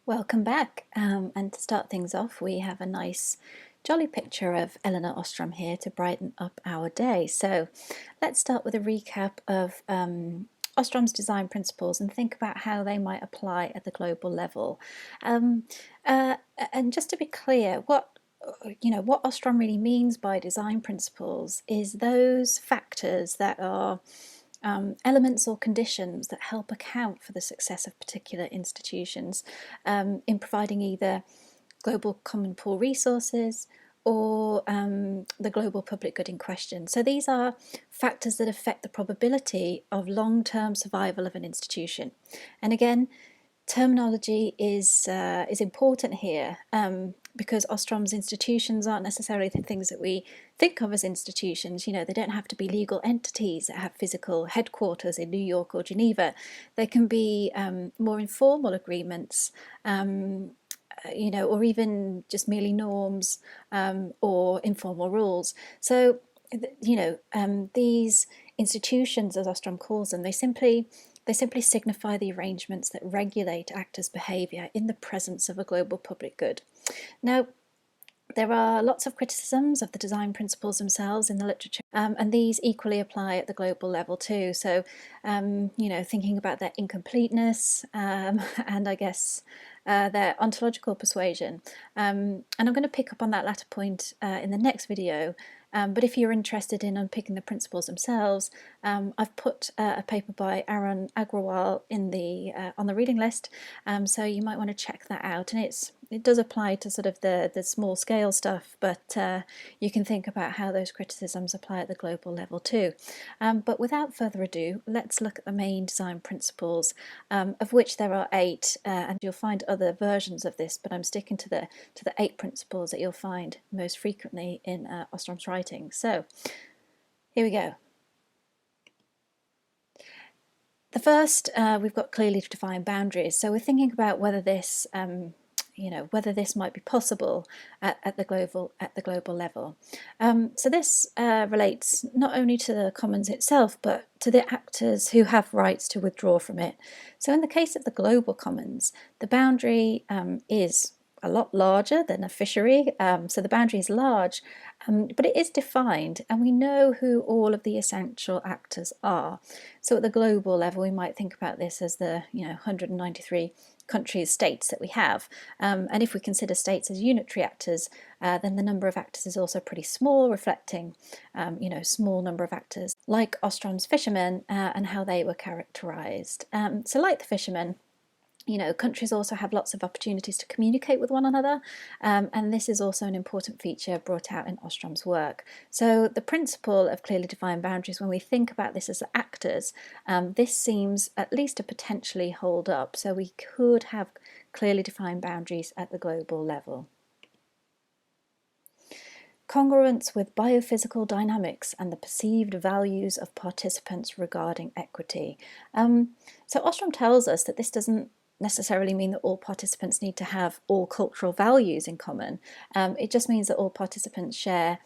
Welcome back. And to start things off, we have a nice jolly picture of Eleanor Ostrom here to brighten up our day. So let's start with a recap of Ostrom's design principles and think about how they might apply at the global level. Um, and just to be clear, what Ostrom really means by design principles is those factors that are elements or conditions that help account for the success of particular institutions in providing either global common pool resources or the global public good in question. So these are factors that affect the probability of long-term survival of an institution. And again, terminology is important here because Ostrom's institutions aren't necessarily the things that we think of as institutions. You know, they don't have to be legal entities that have physical headquarters in New York or Geneva. They can be more informal agreements, or even just merely norms or informal rules. So, these institutions, as Ostrom calls them, they simply signify the arrangements that regulate actors' behaviour in the presence of a global public good. Now, there are lots of criticisms of the design principles themselves in the literature, and these equally apply at the global level too. So, thinking about their incompleteness and I guess their ontological persuasion. And I'm going to pick up on that latter point in the next video. But if you're interested in unpicking the principles themselves, I've put a paper by Aaron Agrawal in the on the reading list, so you might want to check that out. And it does apply to sort of the small scale stuff, but you can think about how those criticisms apply at the global level too. But without further ado, let's look at the main design principles, of which there are 8, and you'll find other versions of this, but I'm sticking to the 8 principles that you'll find most frequently in Ostrom's writing. So here we go. The first, we've got clearly defined boundaries. So we're thinking about whether this whether this might be possible at the global level. So this relates not only to the commons itself, but to the actors who have rights to withdraw from it. So in the case of the global commons, the boundary is a lot larger than a fishery, so the boundary is large, but it is defined, and we know who all of the essential actors are. So at the global level, we might think about this as the 193 countries, states that we have, and if we consider states as unitary actors, then the number of actors is also pretty small, reflecting small number of actors, like Ostrom's fishermen and how they were characterized. So like the fishermen, countries also have lots of opportunities to communicate with one another, and this is also an important feature brought out in Ostrom's work. So the principle of clearly defined boundaries, when we think about this as actors, this seems at least to potentially hold up. So we could have clearly defined boundaries at the global level. Congruence with biophysical dynamics and the perceived values of participants regarding equity. So Ostrom tells us that this doesn't necessarily mean that all participants need to have all cultural values in common. It just means that all participants share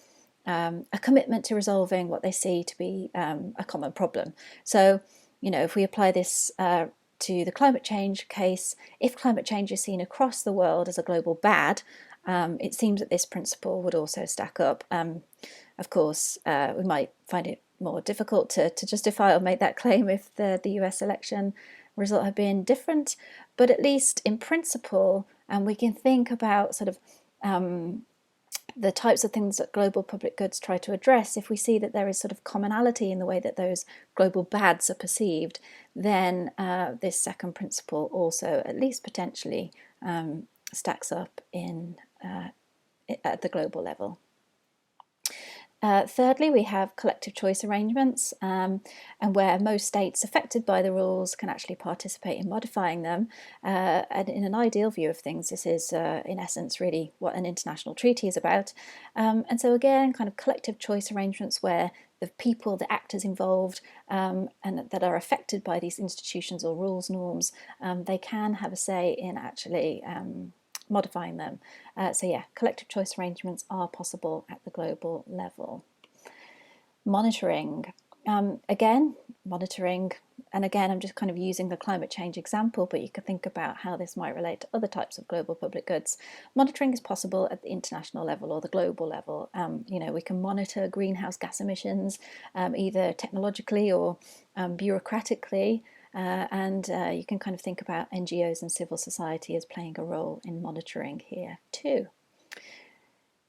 a commitment to resolving what they see to be a common problem. So, if we apply this to the climate change case, if climate change is seen across the world as a global bad, it seems that this principle would also stack up. Of course, we might find it more difficult to justify or make that claim if the US election result had been different, but at least in principle, we can think about sort of the types of things that global public goods try to address. If we see that there is sort of commonality in the way that those global bads are perceived, then this second principle also, at least potentially, stacks up at the global level. Thirdly, we have collective choice arrangements, and where most states affected by the rules can actually participate in modifying them. And in an ideal view of things, this is in essence really what an international treaty is about. And so again, kind of collective choice arrangements where the people, the actors involved, and that are affected by these institutions or rules, norms, they can have a say in actually modifying them. So yeah, collective choice arrangements are possible at the global level. Monitoring. Again, monitoring, and again, I'm just kind of using the climate change example, but you could think about how this might relate to other types of global public goods. Monitoring is possible at the international level or the global level. We can monitor greenhouse gas emissions either technologically or bureaucratically, and you can kind of think about NGOs and civil society as playing a role in monitoring here too.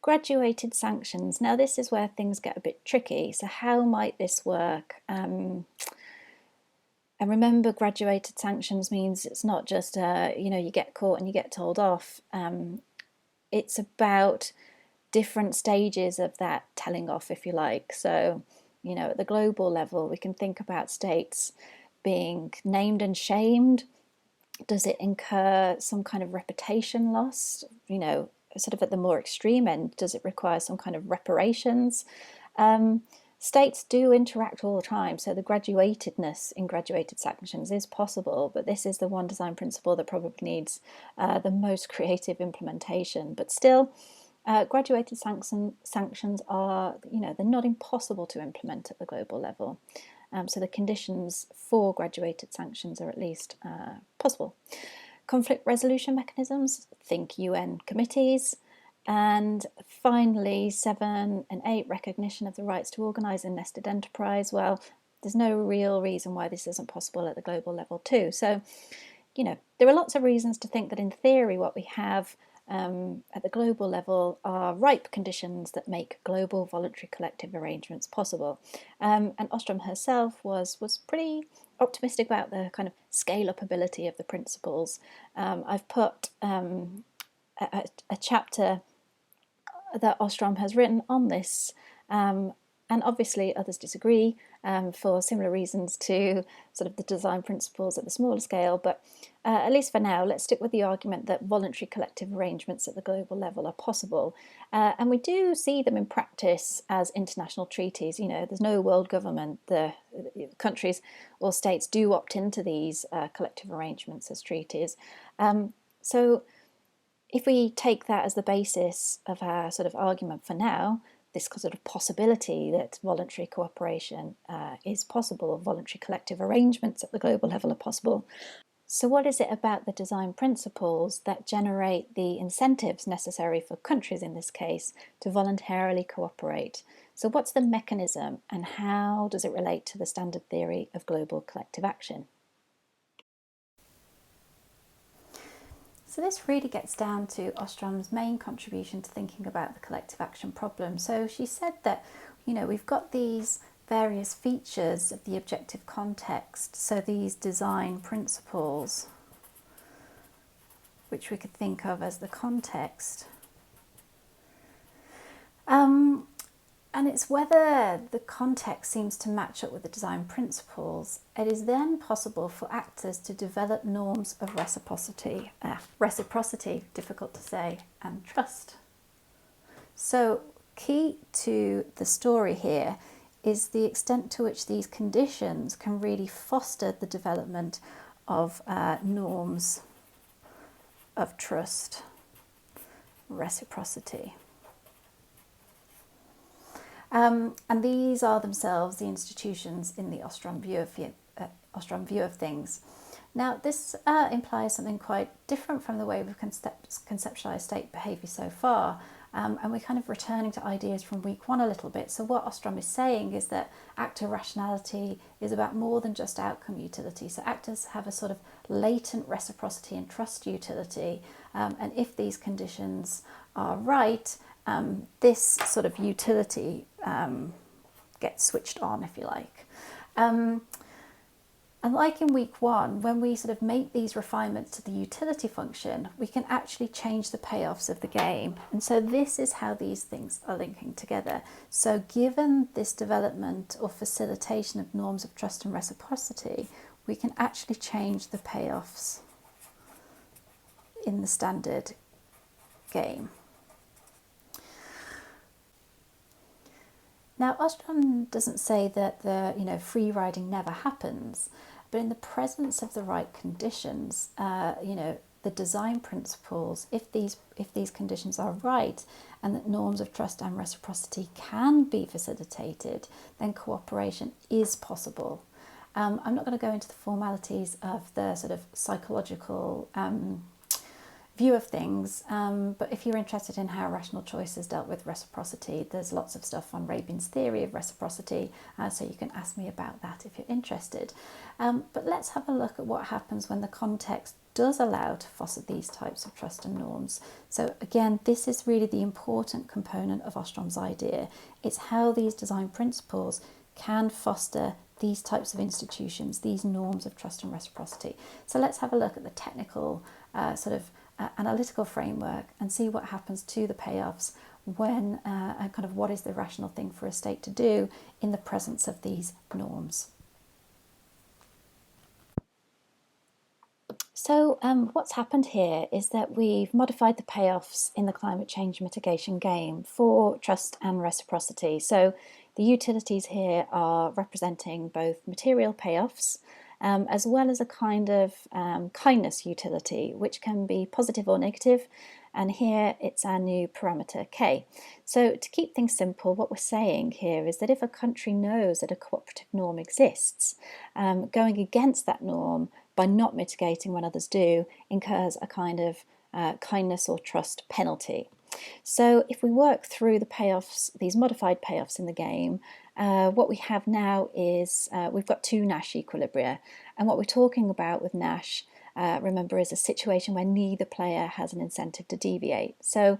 Graduated sanctions. Now this is where things get a bit tricky. So how might this work? And remember, graduated sanctions means it's not just, you get caught and you get told off. It's about different stages of that telling off, if you like. So, at the global level, we can think about states being named and shamed. Does it incur some kind of reputation loss? Sort of at the more extreme end, does it require some kind of reparations? States do interact all the time, so the graduatedness in graduated sanctions is possible, but this is the one design principle that probably needs the most creative implementation. But still, graduated sanctions are, they're not impossible to implement at the global level. So the conditions for graduated sanctions are at least possible. Conflict resolution mechanisms, think UN committees. And finally, 7 and 8, recognition of the rights to organise and nested enterprise. Well, there's no real reason why this isn't possible at the global level too. So, there are lots of reasons to think that in theory what we have at the global level are ripe conditions that make global voluntary collective arrangements possible. And Ostrom herself was pretty optimistic about the kind of scale-up ability of the principles. I've put a chapter that Ostrom has written on this, and obviously others disagree for similar reasons to sort of the design principles at the smaller scale, but at least for now, let's stick with the argument that voluntary collective arrangements at the global level are possible, and we do see them in practice as international treaties. There's no world government. The countries or states do opt into these collective arrangements as treaties. So if we take that as the basis of our sort of argument for now, this sort of possibility that voluntary cooperation is possible, or voluntary collective arrangements at the global level are possible. So what is it about the design principles that generate the incentives necessary for countries in this case to voluntarily cooperate? So what's the mechanism and how does it relate to the standard theory of global collective action? So this really gets down to Ostrom's main contribution to thinking about the collective action problem. So she said that, we've got these various features of the objective context, so these design principles, which we could think of as the context. And it's whether the context seems to match up with the design principles, it is then possible for actors to develop norms of reciprocity, difficult to say, and trust. So key to the story here is the extent to which these conditions can really foster the development of norms of trust, reciprocity. And these are themselves the institutions in the Ostrom view of things. Now, this implies something quite different from the way we've conceptualised state behaviour so far, and we're kind of returning to ideas from week 1 a little bit. So what Ostrom is saying is that actor rationality is about more than just outcome utility. So actors have a sort of latent reciprocity and trust utility, and if these conditions are right, this sort of utility gets switched on, if you like. And like in week 1, when we sort of make these refinements to the utility function, we can actually change the payoffs of the game. And so this is how these things are linking together. So given this development or facilitation of norms of trust and reciprocity, we can actually change the payoffs in the standard game. Now, Ostrom doesn't say that the free riding never happens, but in the presence of the right conditions, the design principles, if these conditions are right, and that norms of trust and reciprocity can be facilitated, then cooperation is possible. I'm not going to go into the formalities of the sort of psychological view of things, but if you're interested in how rational choice is dealt with reciprocity, there's lots of stuff on Rabin's theory of reciprocity, so you can ask me about that if you're interested. But let's have a look at what happens when the context does allow to foster these types of trust and norms. So again, this is really the important component of Ostrom's idea. It's how these design principles can foster these types of institutions, these norms of trust and reciprocity. So let's have a look at the technical analytical framework and see what happens to the payoffs when and kind of what is the rational thing for a state to do in the presence of these norms. So what's happened here is that we've modified the payoffs in the climate change mitigation game for trust and reciprocity. So the utilities here are representing both material payoffs as well as a kind of kindness utility, which can be positive or negative. And here it's our new parameter k. So to keep things simple, what we're saying here is that if a country knows that a cooperative norm exists, going against that norm by not mitigating when others do incurs a kind of kindness or trust penalty. So if we work through the payoffs, these modified payoffs in the game, what we have now is we've got two Nash equilibria. And what we're talking about with Nash, remember, is a situation where neither player has an incentive to deviate. So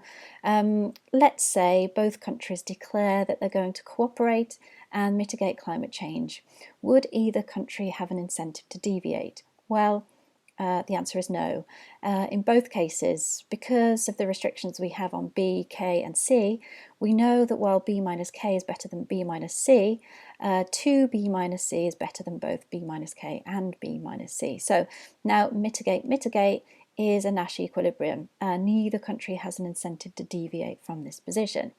let's say both countries declare that they're going to cooperate and mitigate climate change. Would either country have an incentive to deviate? Well, the answer is no. In both cases, because of the restrictions we have on B, K and C, we know that while B minus K is better than B minus C, 2B minus C is better than both B minus K and B minus C. So now mitigate is a Nash equilibrium. Neither country has an incentive to deviate from this position.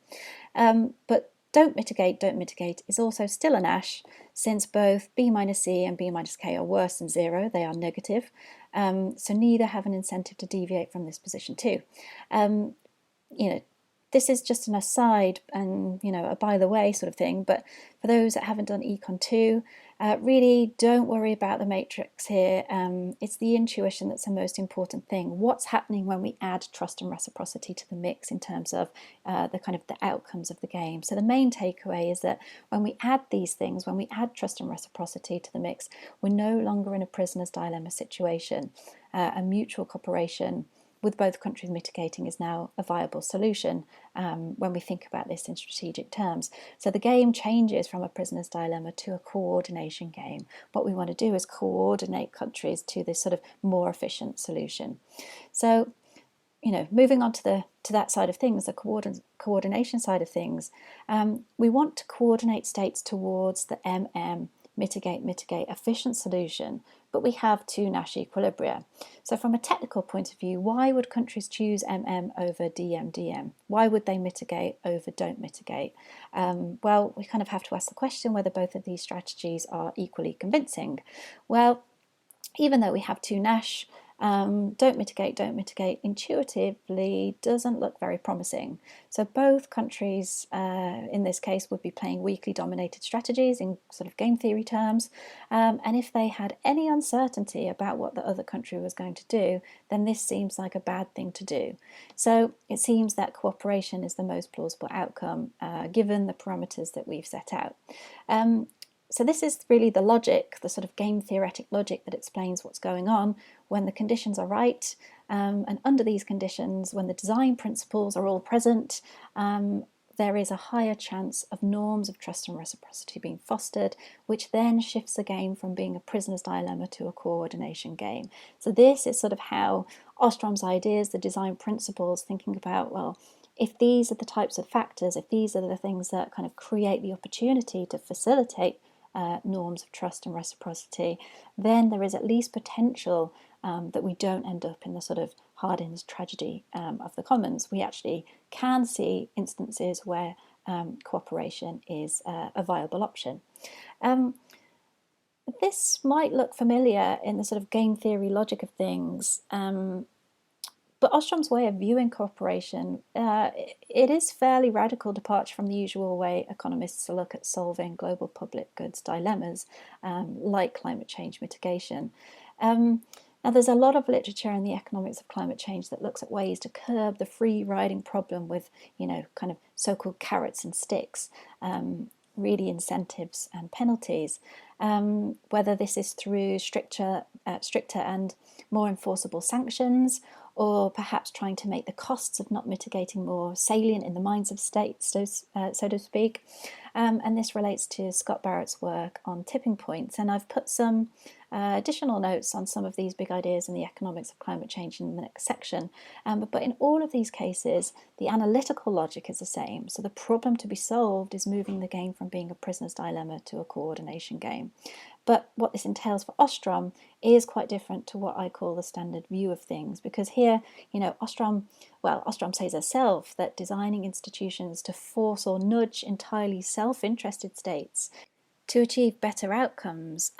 But don't mitigate is also still a Nash, since both B minus C and B minus K are worse than zero, they are negative, so neither have an incentive to deviate from this position too. This is just an aside and, a by the way sort of thing, but for those that haven't done Econ 2, really don't worry about the matrix here. It's the intuition that's the most important thing. What's happening when we add trust and reciprocity to the mix in terms of the outcomes of the game. So the main takeaway is that when we add these things, when we add trust and reciprocity to the mix, we're no longer in a prisoner's dilemma situation. A mutual cooperation with both countries mitigating is now a viable solution when we think about this in strategic terms. So the game changes from a prisoner's dilemma to a coordination game. What we want to do is coordinate countries to this sort of more efficient solution. So, moving on to that side of things, the coordination side of things, we want to coordinate states towards the mitigate efficient solution, but we have two Nash equilibria. So from a technical point of view, why would countries choose over DM? Why would they mitigate over don't mitigate? Well, we kind of have to ask the question whether both of these strategies are equally convincing. Well, even though we have two Nash, don't mitigate intuitively doesn't look very promising. So both countries in this case would be playing weakly dominated strategies in sort of game theory terms, and if they had any uncertainty about what the other country was going to do, then this seems like a bad thing to do. So it seems that cooperation is the most plausible outcome given the parameters that we've set out. So this is really the logic, the sort of game theoretic logic that explains what's going on when the conditions are right, and under these conditions, when the design principles are all present, there is a higher chance of norms of trust and reciprocity being fostered, which then shifts the game from being a prisoner's dilemma to a coordination game. So this is sort of how Ostrom's ideas, the design principles, thinking about, well, if these are the types of factors, if these are the things that kind of create the opportunity to facilitate norms of trust and reciprocity, then there is at least potential that we don't end up in the sort of Hardin's tragedy of the commons. We actually can see instances where cooperation is a viable option. This might look familiar in the sort of game theory logic of things, But Ostrom's way of viewing cooperation, it is fairly radical departure from the usual way economists look at solving global public goods dilemmas, like climate change mitigation. Now, there's a lot of literature in the economics of climate change that looks at ways to curb the free riding problem with, kind of so-called carrots and sticks, really incentives and penalties. Whether this is through stricter and more enforceable sanctions, or perhaps trying to make the costs of not mitigating more salient in the minds of states, so to speak. And this relates to Scott Barrett's work on tipping points. And I've put some additional notes on some of these big ideas in the economics of climate change in the next section. But in all of these cases, the analytical logic is the same. So the problem to be solved is moving the game from being a prisoner's dilemma to a coordination game. But what this entails for Ostrom is quite different to what I call the standard view of things, because here, Ostrom says herself that designing institutions to force or nudge entirely self-interested states to achieve better outcomes.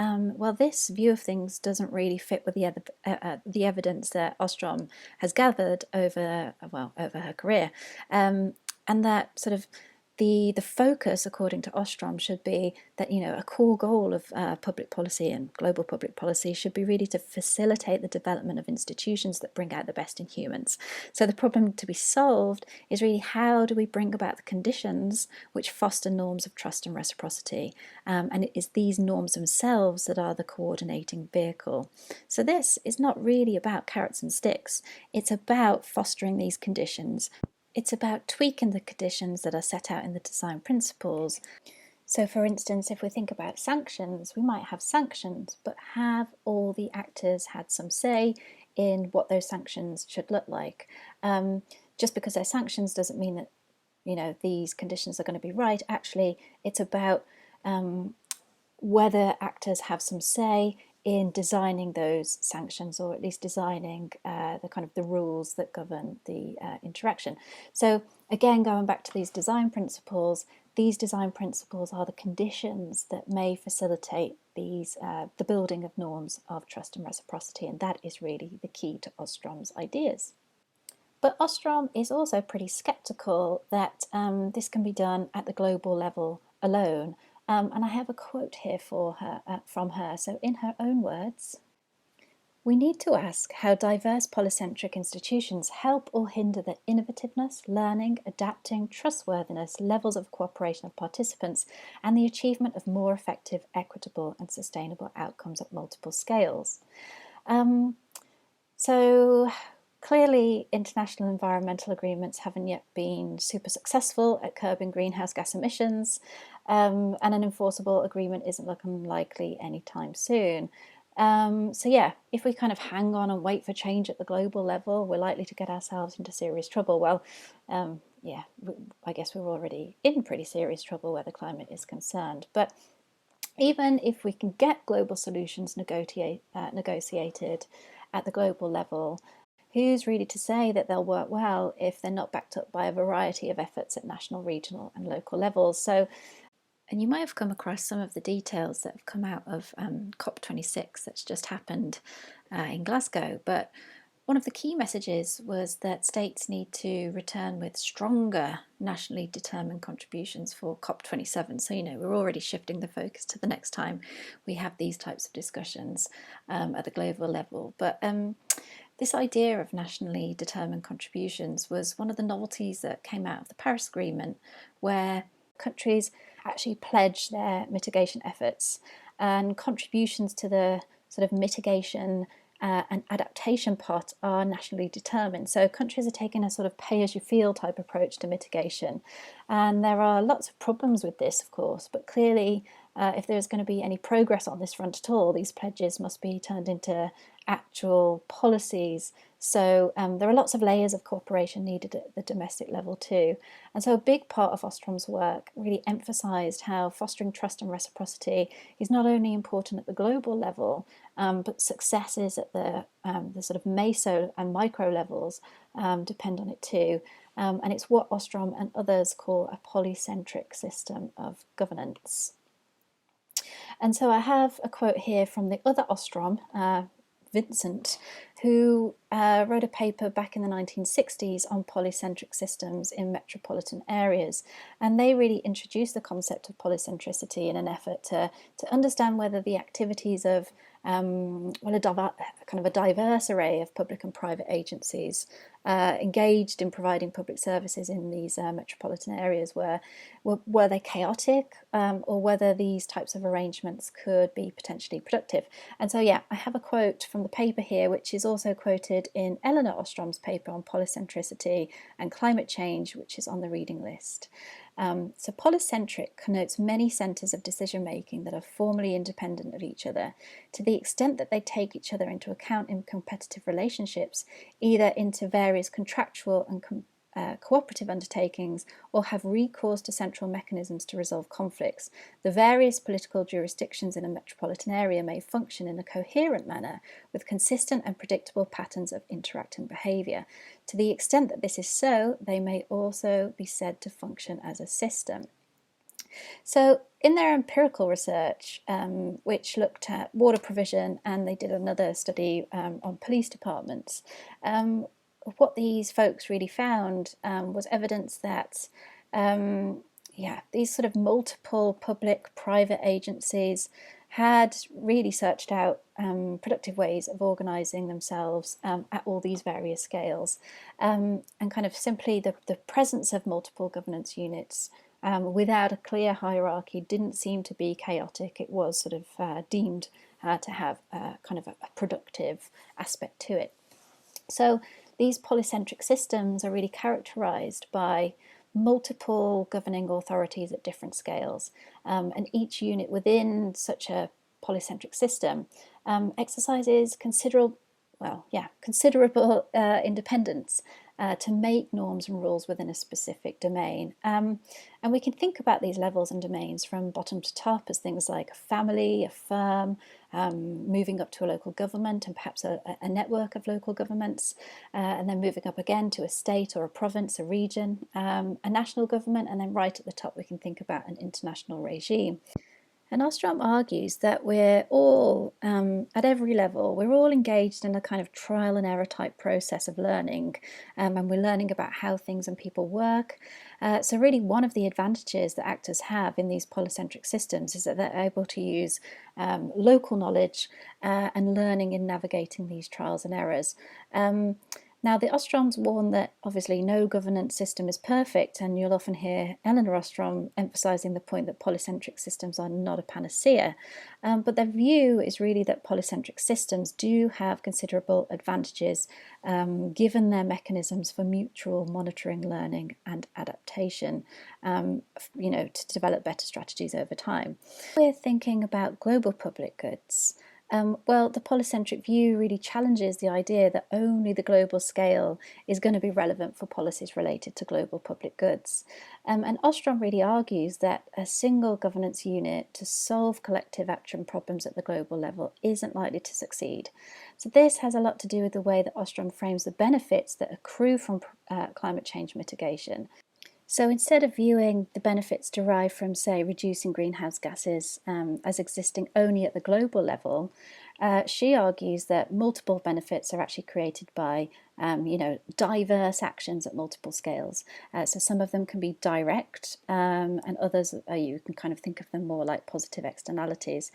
This view of things doesn't really fit with the evidence that Ostrom has gathered over her career, and that sort of the focus, according to Ostrom, should be that a core goal of public policy and global public policy should be really to facilitate the development of institutions that bring out the best in humans. So the problem to be solved is really, how do we bring about the conditions which foster norms of trust and reciprocity? And it is these norms themselves that are the coordinating vehicle. So this is not really about carrots and sticks. It's about fostering these conditions. It's about tweaking the conditions that are set out in the design principles. So for instance, if we think about sanctions, we might have sanctions, but have all the actors had some say in what those sanctions should look like? Just because they're sanctions doesn't mean that these conditions are going to be right. Actually, it's about whether actors have some say in designing those sanctions, or at least designing the rules that govern the interaction. So again, going back to these design principles are the conditions that may facilitate the building of norms of trust and reciprocity, and that is really the key to Ostrom's ideas. But Ostrom is also pretty sceptical that this can be done at the global level alone. And I have a quote here from her. So in her own words, "We need to ask how diverse polycentric institutions help or hinder the innovativeness, learning, adapting, trustworthiness, levels of cooperation of participants, and the achievement of more effective, equitable, and sustainable outcomes at multiple scales." So clearly, international environmental agreements haven't yet been super successful at curbing greenhouse gas emissions, and an enforceable agreement isn't looking likely anytime soon. If we kind of hang on and wait for change at the global level, we're likely to get ourselves into serious trouble. Well, I guess we're already in pretty serious trouble where the climate is concerned. But even if we can get global solutions negotiated at the global level, who's really to say that they'll work well if they're not backed up by a variety of efforts at national, regional, and local levels? So, and you might have come across some of the details that have come out of COP26 that's just happened in Glasgow. But one of the key messages was that states need to return with stronger nationally determined contributions for COP27. So, we're already shifting the focus to the next time we have these types of discussions at the global level. But this idea of nationally determined contributions was one of the novelties that came out of the Paris Agreement, where countries actually pledge their mitigation efforts, and contributions to the sort of mitigation and adaptation part are nationally determined. So countries are taking a sort of pay-as-you-feel type approach to mitigation. And there are lots of problems with this, of course, but clearly if there's going to be any progress on this front at all, these pledges must be turned into actual policies. So there are lots of layers of cooperation needed at the domestic level too. And so a big part of Ostrom's work really emphasised how fostering trust and reciprocity is not only important at the global level, but successes at the sort of meso and micro levels depend on it too. And it's what Ostrom and others call a polycentric system of governance. And so I have a quote here from the other Ostrom, Vincent, who wrote a paper back in the 1960s on polycentric systems in metropolitan areas. And they really introduced the concept of polycentricity in an effort to understand whether the activities of kind of a diverse array of public and private agencies engaged in providing public services in these metropolitan areas were they chaotic, or whether these types of arrangements could be potentially productive. And so, yeah, I have a quote from the paper here, which is also quoted in Eleanor Ostrom's paper on polycentricity and climate change, which is on the reading list. So polycentric connotes many centres of decision making that are formally independent of each other, to the extent that they take each other into account in competitive relationships, either into various contractual and cooperative undertakings, or have recourse to central mechanisms to resolve conflicts. The various political jurisdictions in a metropolitan area may function in a coherent manner with consistent and predictable patterns of interacting behaviour. To the extent that this is so, they may also be said to function as a system. So in their empirical research, which looked at water provision, and they did another study on police departments, what these folks really found was evidence that these sort of multiple public-private agencies had really searched out productive ways of organising themselves at all these various scales. And kind of simply the presence of multiple governance units without a clear hierarchy didn't seem to be chaotic. It was sort of deemed to have kind of a productive aspect to it. So these polycentric systems are really characterised by multiple governing authorities at different scales, and each unit within such a polycentric system exercises considerable independence to make norms and rules within a specific domain. And we can think about these levels and domains from bottom to top as things like a family, a firm, moving up to a local government and perhaps a network of local governments, and then moving up again to a state or a province, a region, a national government, and then right at the top we can think about an international regime. And Ostrom argues that we're all, at every level, we're all engaged in a kind of trial and error type process of learning, and we're learning about how things and people work. So really one of the advantages that actors have in these polycentric systems is that they're able to use local knowledge and learning in navigating these trials and errors. Now, the Ostroms warn that obviously no governance system is perfect, and you'll often hear Eleanor Ostrom emphasising the point that polycentric systems are not a panacea. But their view is really that polycentric systems do have considerable advantages given their mechanisms for mutual monitoring, learning and adaptation, to develop better strategies over time. We're thinking about global public goods. Well, the polycentric view really challenges the idea that only the global scale is going to be relevant for policies related to global public goods. And Ostrom really argues that a single governance unit to solve collective action problems at the global level isn't likely to succeed. So this has a lot to do with the way that Ostrom frames the benefits that accrue from climate change mitigation. So instead of viewing the benefits derived from, say, reducing greenhouse gases as existing only at the global level, she argues that multiple benefits are actually created by, diverse actions at multiple scales. So some of them can be direct, and others you can kind of think of them more like positive externalities.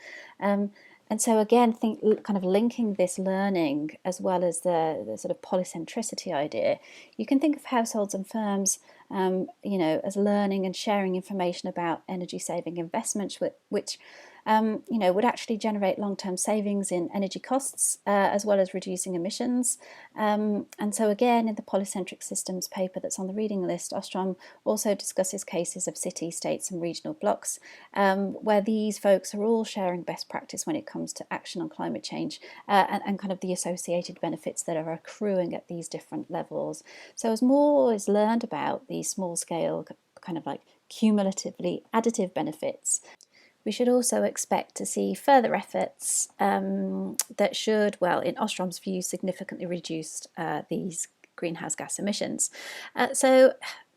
And so again, kind of linking this learning as well as the sort of polycentricity idea, you can think of households and firms, as learning and sharing information about energy-saving investments, which would actually generate long-term savings in energy costs as well as reducing emissions. And so again, in the polycentric systems paper that's on the reading list, Ostrom also discusses cases of city, states and regional blocks where these folks are all sharing best practice when it comes to action on climate change and kind of the associated benefits that are accruing at these different levels. So as more is learned about these small-scale kind of like cumulatively additive benefits, we should also expect to see further efforts that should, well, in Ostrom's view, significantly reduce these greenhouse gas emissions. So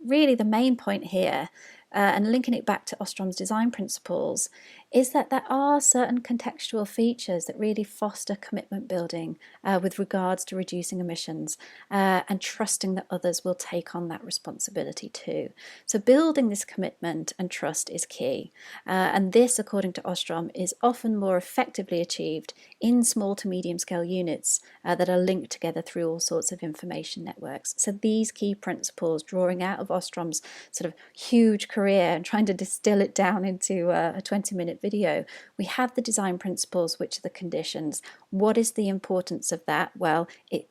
really the main point here, and linking it back to Ostrom's design principles, is that there are certain contextual features that really foster commitment building with regards to reducing emissions and trusting that others will take on that responsibility too. So building this commitment and trust is key. And this, according to Ostrom, is often more effectively achieved in small to medium scale units that are linked together through all sorts of information networks. So these key principles, drawing out of Ostrom's sort of huge career and trying to distill it down into a 20-minute video, we have the design principles, which are the conditions. What is the importance of that? Well, it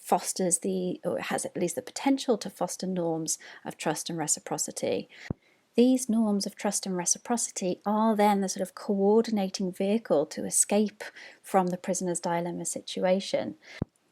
fosters or it has at least the potential to foster norms of trust and reciprocity. These norms of trust and reciprocity are then the sort of coordinating vehicle to escape from the prisoner's dilemma situation.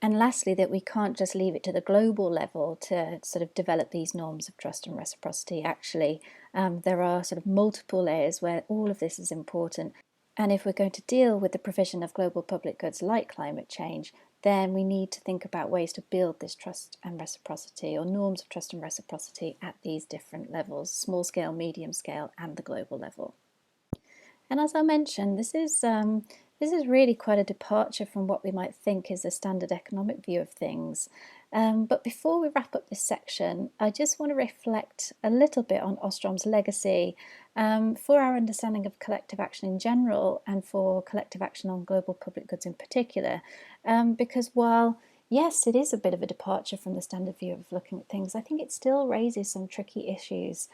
And lastly, that we can't just leave it to the global level to sort of develop these norms of trust and reciprocity. Actually, there are sort of multiple layers where all of this is important. And if we're going to deal with the provision of global public goods like climate change, then we need to think about ways to build this trust and reciprocity, or norms of trust and reciprocity, at these different levels: small scale, medium scale, and the global level. And as I mentioned, this is really quite a departure from what we might think is a standard economic view of things. But before we wrap up this section, I just want to reflect a little bit on Ostrom's legacy for our understanding of collective action in general and for collective action on global public goods in particular. Because while, yes, it is a bit of a departure from the standard view of looking at things, I think it still raises some tricky issues.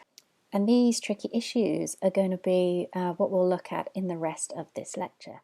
And these tricky issues are going to be what we'll look at in the rest of this lecture.